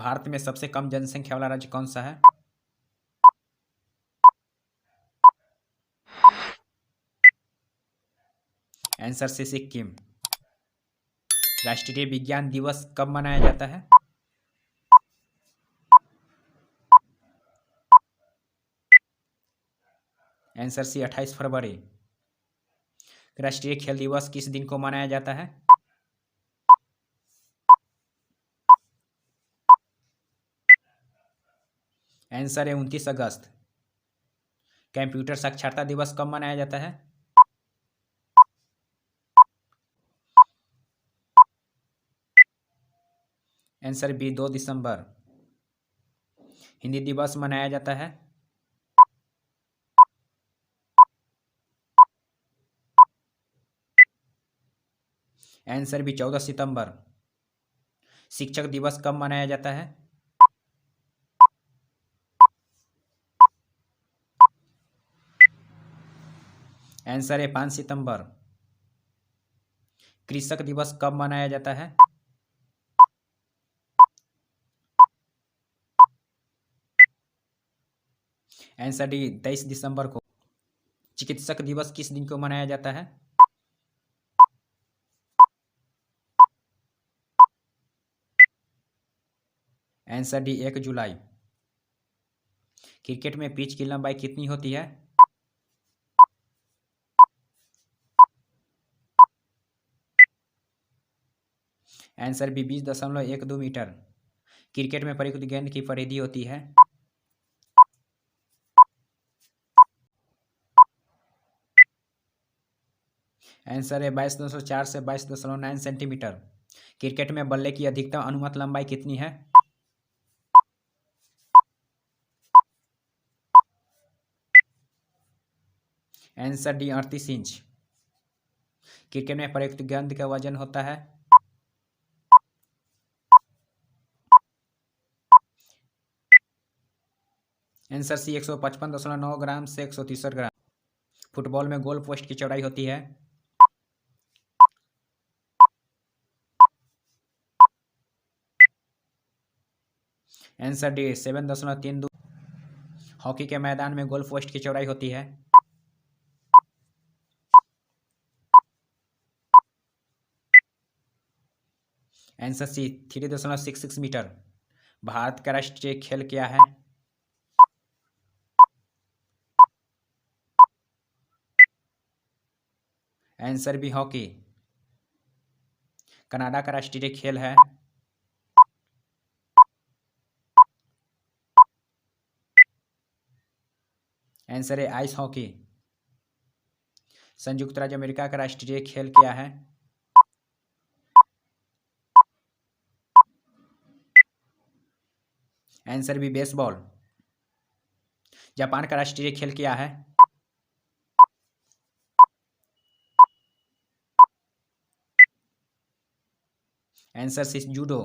भारत में सबसे कम जनसंख्या वाला राज्य कौन सा है? Answer C, Sikkim. राष्ट्रीय विज्ञान दिवस कब मनाया जाता है? आंसर सी, 28 फरवरी। राष्ट्रीय खेल दिवस किस दिन को मनाया जाता है? आंसर है 29 अगस्त। कंप्यूटर साक्षरता दिवस कब मनाया जाता है? आंसर बी, 2 दिसंबर। हिंदी दिवस मनाया जाता है? आंसर बी, 14 सितंबर। शिक्षक दिवस कब मनाया जाता है? आंसर है 5 सितंबर। कृषक दिवस कब मनाया जाता है? आंसर डी, 23 दिसंबर को। चिकित्सक दिवस किस दिन को मनाया जाता है? आंसर डी, 1 जुलाई। क्रिकेट में पिच की लंबाई कितनी होती है? Answer B, 20.12 metre. क्रिकेट में प्रयुक्त गेंद की परिधि होती है? आंसर है 22.4 से 22.9 सेंटीमीटर। क्रिकेट में बल्ले की अधिकतम अनुमत लंबाई कितनी है? Answer D, 38 inch. क्रिकेट में प्रयुक्त गेंद का वजन होता है? आंसर सी, 155.9 ग्राम से 163 ग्राम। फुटबॉल में गोल पोस्ट की चौड़ाई होती है? Answer D, 7.32। हॉकी के मैदान में गोल पोस्ट की चौड़ाई होती है? आंसर सी, 3.66 मीटर। भारत का राष्ट्रीय खेल क्या है? Answer B, hockey. कनाडा का राष्ट्रीय खेल है? आंसर है आइस हॉकी। संयुक्त राज्य अमेरिका का राष्ट्रीय खेल क्या है? Answer B, baseball. जापान का राष्ट्रीय खेल क्या है? आंसर सी, जूडो।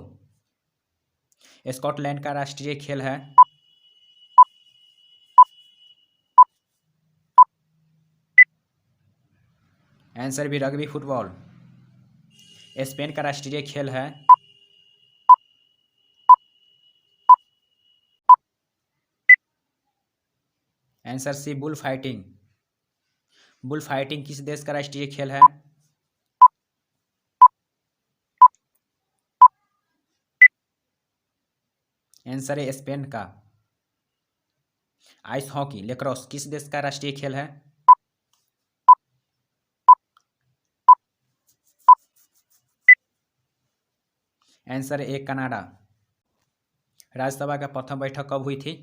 स्कॉटलैंड का राष्ट्रीय खेल है? Answer B, rugby football. Spain का राष्ट्रीय खेल है? Answer C, bull fighting. Bull fighting किस देश का राष्ट्रीय खेल है? आंसर है स्पेन का। आइस हॉकी लेक्रोस किस देश का राष्ट्रीय खेल है? Answer A, Canada. राज्यसभा का प्रथम बैठक कब हुई थी?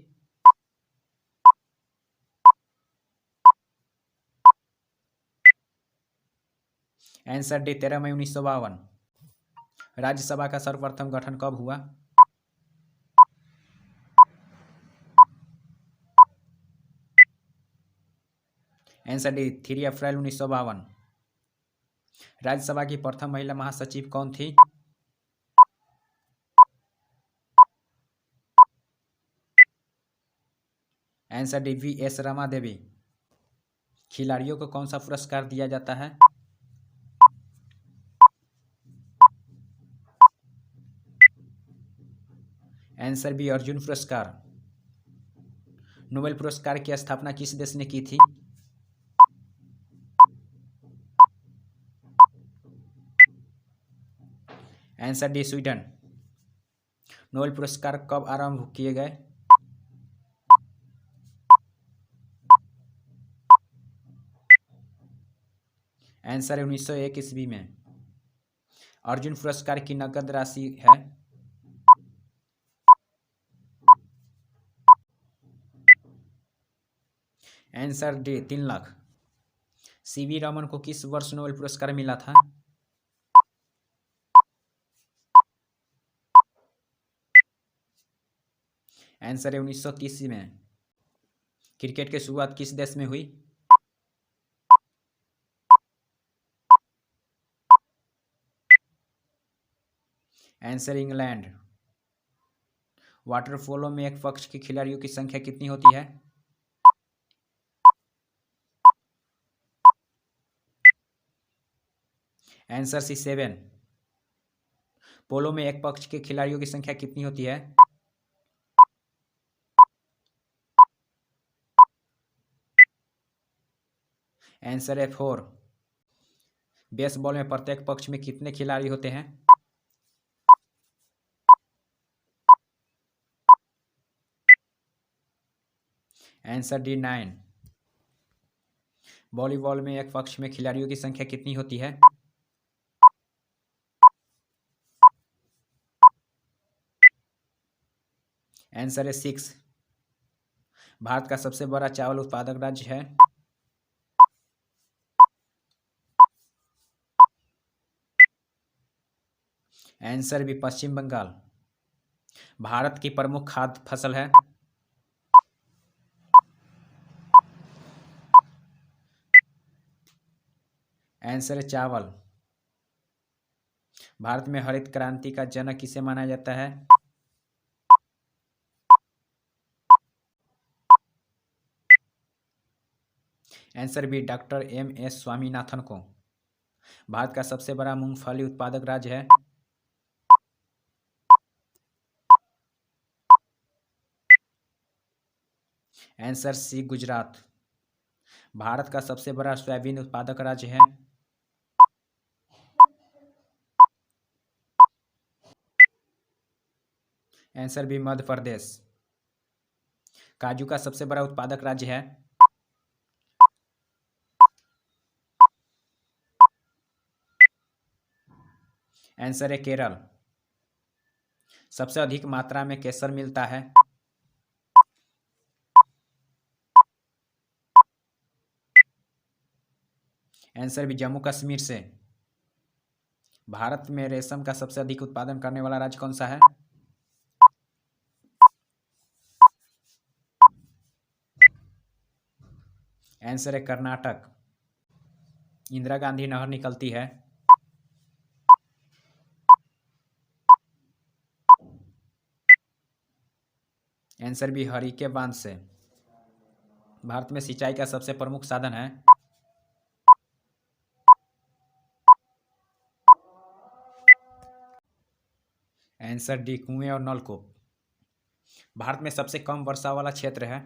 आंसर डी, 13 मई 1952। राज्यसभा का सर्वप्रथम गठन कब हुआ? आंसर डी, 3 अप्रैल 1952। राज्यसभा की प्रथम महिला महासचिव कौन थी? Answer D, V.S. Rama Devi. खिलाड़ियों को कौन सा पुरस्कार दिया जाता है? आंसर बी अर्जुन पुरस्कार। नोबेल पुरस्कार की स्थापना किस देश ने की थी? Answer D Sweden. नोबेल पुरस्कार कब आरंभ किए गए? आंसर है 1901 ईस्वी में। अर्जुन पुरस्कार की नकद राशि है? Answer D 3 lakh. CV Raman को किस वर्ष नोबेल पुरस्कार मिला था? आंसर है 1930 में। क्रिकेट की शुरुआत किस देश में हुई? Answer England. वाटर पोलो में एक पक्ष के खिलाड़ियों की संख्या कितनी होती है? आंसर सी 7। पोलो में एक पक्ष के खिलाड़ियों की संख्या कितनी होती है? आंसर है 4। बेसबॉल में प्रत्येक पक्ष में कितने खिलाड़ी होते हैं? Answer D 9। वॉलीबॉल में एक पक्ष में खिलाड़ियों की संख्या कितनी होती है? आंसर है 6। भारत का सबसे बड़ा चावल उत्पादक राज्य है? आंसर भी पश्चिम बंगाल। भारत की प्रमुख खाद्य फसल है? आंसर है चावल। भारत में हरित क्रांति का जनक किसे माना जाता है? Answer B doctor M S. Swaminathan को। भारत का सबसे बड़ा मूंगफली उत्पादक राज्य है? आंसर सी गुजरात। भारत का सबसे बड़ा सोयाबीन उत्पादक राज्य है? Answer B Madhya Pradesh. काजू का सबसे बड़ा उत्पादक राज्य है? आंसर है केरल। सबसे अधिक मात्रा में केसर मिलता है? आंसर भी जम्मू कश्मीर से। भारत में रेशम का सबसे अधिक उत्पादन करने वाला राज्य कौन सा है? आंसर है कर्नाटक। इंदिरा गांधी नहर निकलती है? आंसर भी हरिके बांध से। भारत में सिंचाई का सबसे प्रमुख साधन है? आंसर डी कुएं और नलकूप। भारत में सबसे कम वर्षा वाला क्षेत्र है?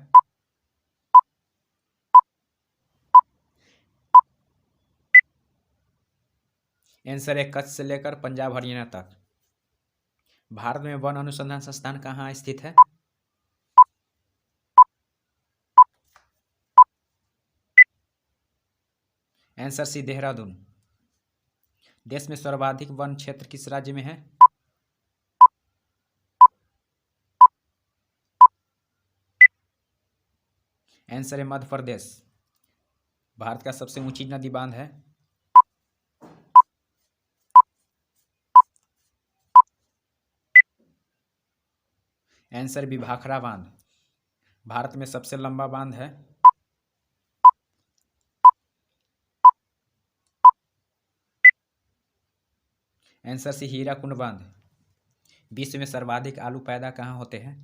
आंसर है कच्छ से लेकर पंजाब हरियाणा तक। भारत में वन अनुसंधान संस्थान कहाँ स्थित है? Answer C Dehradun. देश में सर्वाधिक वन क्षेत्र किस राज्य में है? आंसर है मध्य प्रदेश। भारत का सबसे ऊंची नदी बांध है? आंसर भी भाखड़ा बांध। भारत में सबसे लंबा बांध है? आंसर सी हीराकुंड बांध। विश्व में सर्वाधिक आलू पैदा कहाँ होते हैं?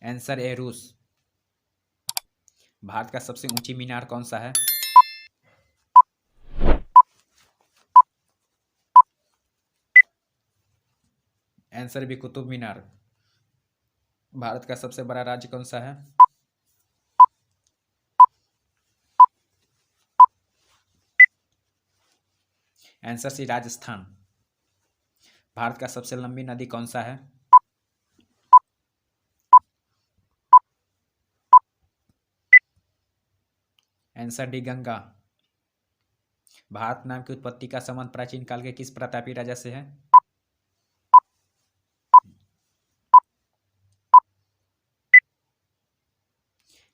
आंसर ए रूस। भारत का सबसे ऊंची मीनार कौन सा है? आंसर भी कुतुब मीनार। भारत का सबसे बड़ा राज्य कौन सा है? आंसर सी राजस्थान। भारत का सबसे लंबी नदी कौन सा है? Answer D Ganga. भारत नाम की उत्पत्ति का संबंध प्राचीन काल के किस प्रतापी राजा से है?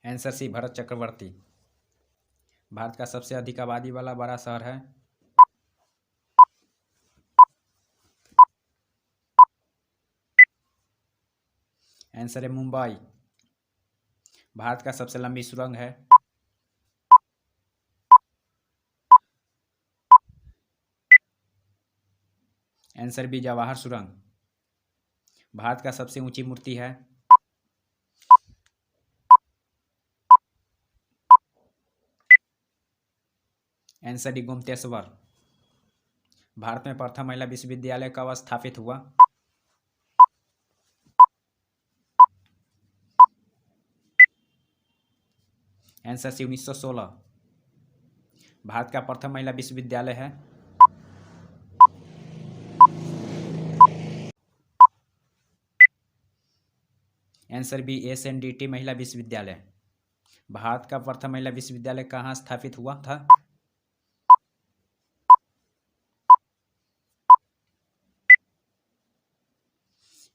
आंसर सी भरत चक्रवर्ती। भारत का सबसे अधिक आबादी वाला बड़ा शहर है? आंसर है मुंबई। भारत का सबसे लंबी सुरंग है? आंसर बी जवाहर सुरंग। भारत का सबसे ऊंची मूर्ति है? Answer D Gomateshwara. भारत में प्रथम महिला विश्वविद्यालय कब स्थापित हुआ? Answer C 1916। भारत का प्रथम महिला विश्वविद्यालय है? आंसर बी SNDT महिला विश्वविद्यालय। भारत का प्रथम महिला विश्वविद्यालय कहाँ स्थापित हुआ था?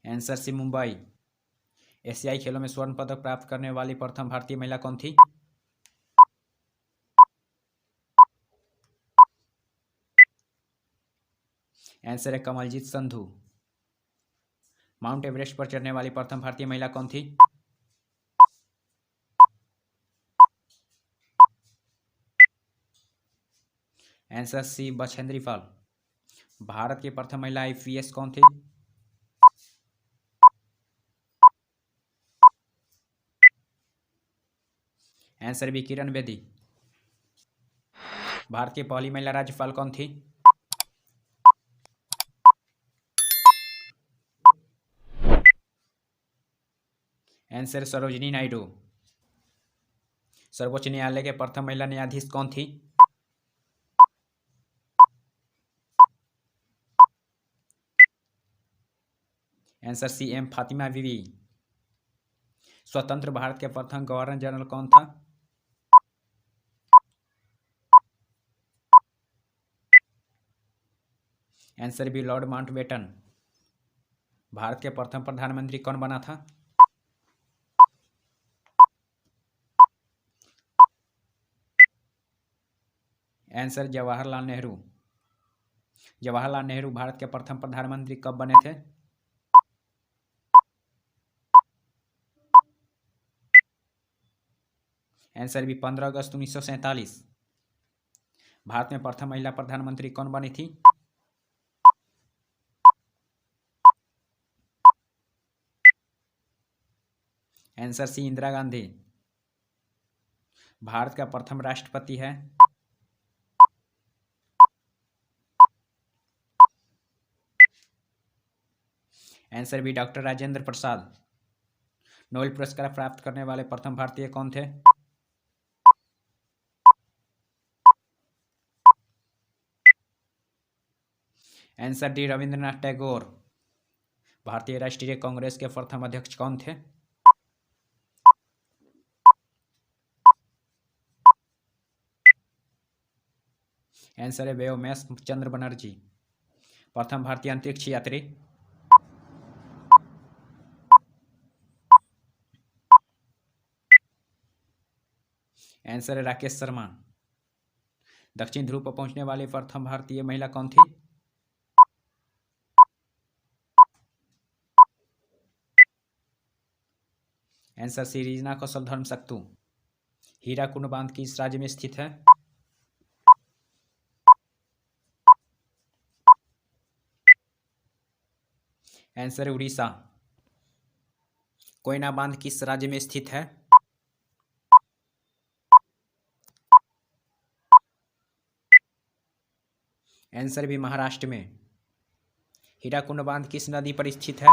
Answer C Mumbai. एशियाई खेलों में स्वर्ण पदक प्राप्त करने वाली प्रथम भारतीय महिला कौन थी? आंसर है कमलजीत संधू। माउंट एवरेस्ट पर चढ़ने वाली प्रथम भारतीय महिला कौन थी? आंसर सी बछेंद्री पाल। भारत की प्रथम महिला IPS कौन थी? Answer B Kiran Bedi. भारत की पहली महिला राज्यपाल कौन थी? आंसर सरोजिनी नायडू। सर्वोच्च न्यायालय के प्रथम महिला न्यायाधीश कौन थी? आंसर सी M फातिमा बीवी। स्वतंत्र भारत के प्रथम गवर्नर जनरल कौन था? Answer B Lord Mountbatten. Bharat के प्रथम प्रधानमंत्री कौन बना था? आंसर जवाहरलाल नेहरू। जवाहरलाल नेहरू भारत के प्रथम प्रधानमंत्री कब बने थे? आंसर बी 15 अगस्त 1947। भारत में प्रथम महिला प्रधानमंत्री कौन बनी थी? Answer C Indira Gandhi. भारत का प्रथम राष्ट्रपति है? Answer B doctor Rajendra Prasad. Nobel पुरस्कार प्राप्त करने वाले प्रथम भारतीय कौन थे? Answer D Rabindranath Tagore. भारतीय राष्ट्रीय कांग्रेस के प्रथम अध्यक्ष कौन थे? आंसर है व्योमेश चंद्र बनर्जी। प्रथम भारतीय अंतरिक्ष यात्री? आंसर है राकेश शर्मा। दक्षिण ध्रुव पर पहुंचने वाली प्रथम भारतीय महिला कौन थी? आंसर सी रीजना कौशल धर्मशक्तु। हीराकुंड बांध किस राज्य में स्थित है? आंसर है उड़ीसा। कोयना बांध किस राज्य में स्थित है? आंसर भी महाराष्ट्र में। हीराकुंड बांध किस नदी पर स्थित है?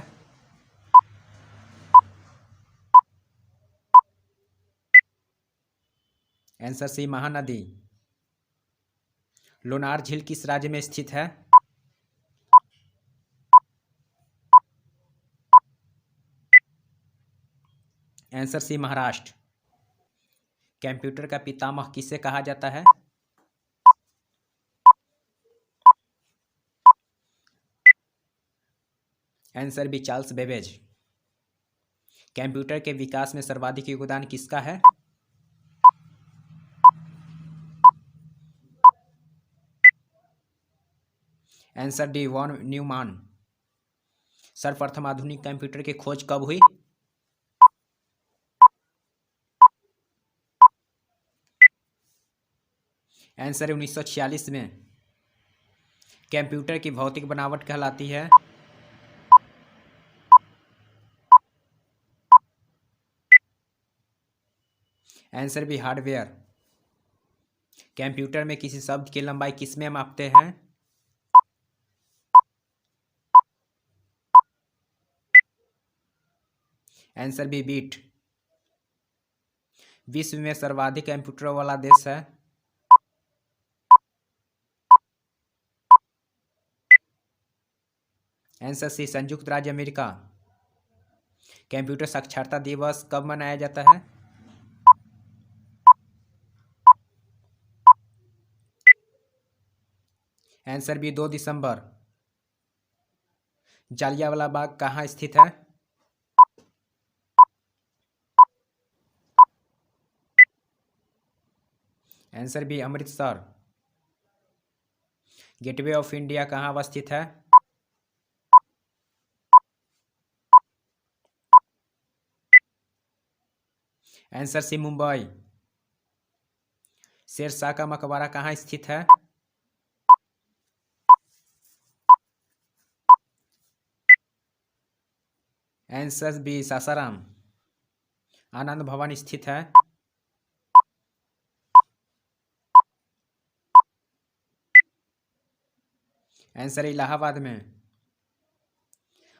आंसर सी, महानदी। लोनार झील किस राज्य में स्थित है? आंसर सी, महाराष्ट्र। कंप्यूटर का पितामह किसे कहा जाता है? Answer B, Charles Babbage. Computer के विकास में सर्वाधिक योगदान किसका है? Answer D, von Neumann. सर्वप्रथम आधुनिक कंप्यूटर की खोज कब हुई? आंसर 1946 में। कंप्यूटर की भौतिक बनावट कहलाती है? Answer B, hardware. कंप्यूटर में किसी शब्द की लंबाई किस में मापते हैं? Answer B, beat. विश्व में सर्वाधिक कंप्यूटर वाला देश है? आंसर सी, संयुक्त राज्य अमेरिका। कंप्यूटर साक्षरता दिवस कब मनाया जाता है? आंसर बी, 2 दिसंबर। जालियांवाला बाग कहाँ स्थित है? Answer B, Amritsar. Gateway of India कहाँ अवस्थित है? Answer C, Mumbai. शेरशाह का मकबरा कहाँ स्थित है? Answer B, Sasaram. आनंद भवन स्थित है? आंसर इलाहाबाद में।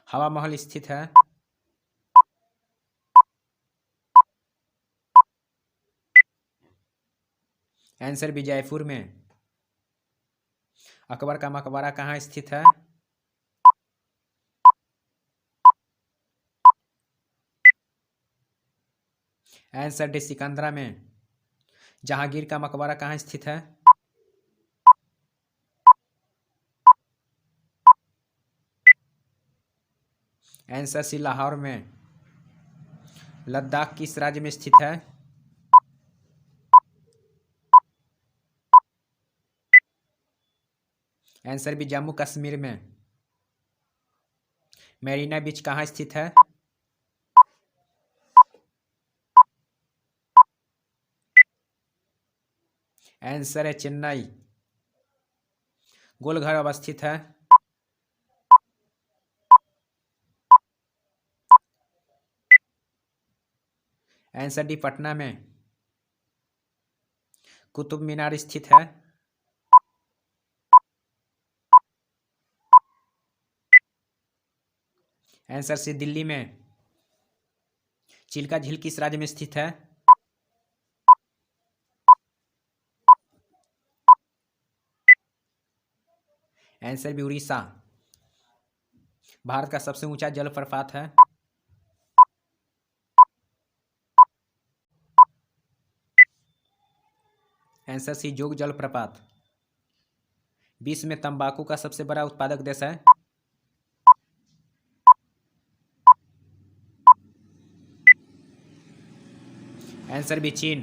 हवा महल स्थित है? आंसर बी, जयपुर में। अकबर का मकबरा कहाँ स्थित है? आंसर डी, सिकंदरा में। जहांगीर का मकबरा कहाँ स्थित है? आंसर सी, लाहौर में। लद्दाख किस राज्य में स्थित है? आंसर बी, जम्मू कश्मीर में। मेरीना बीच कहाँ स्थित है? आंसर है चेन्नई। गोलघर अवस्थित है? आंसर डी, पटना में। कुतुब मीनार स्थित है? आंसर सी, दिल्ली में। चिल्का झील किस राज्य में स्थित है? आंसर भी उड़ीसा। भारत का सबसे ऊंचा जलप्रपात है? आंसर सी, जोग जलप्रपात। विश्व में तंबाकू का सबसे बड़ा उत्पादक देश है? आंसर भी चीन।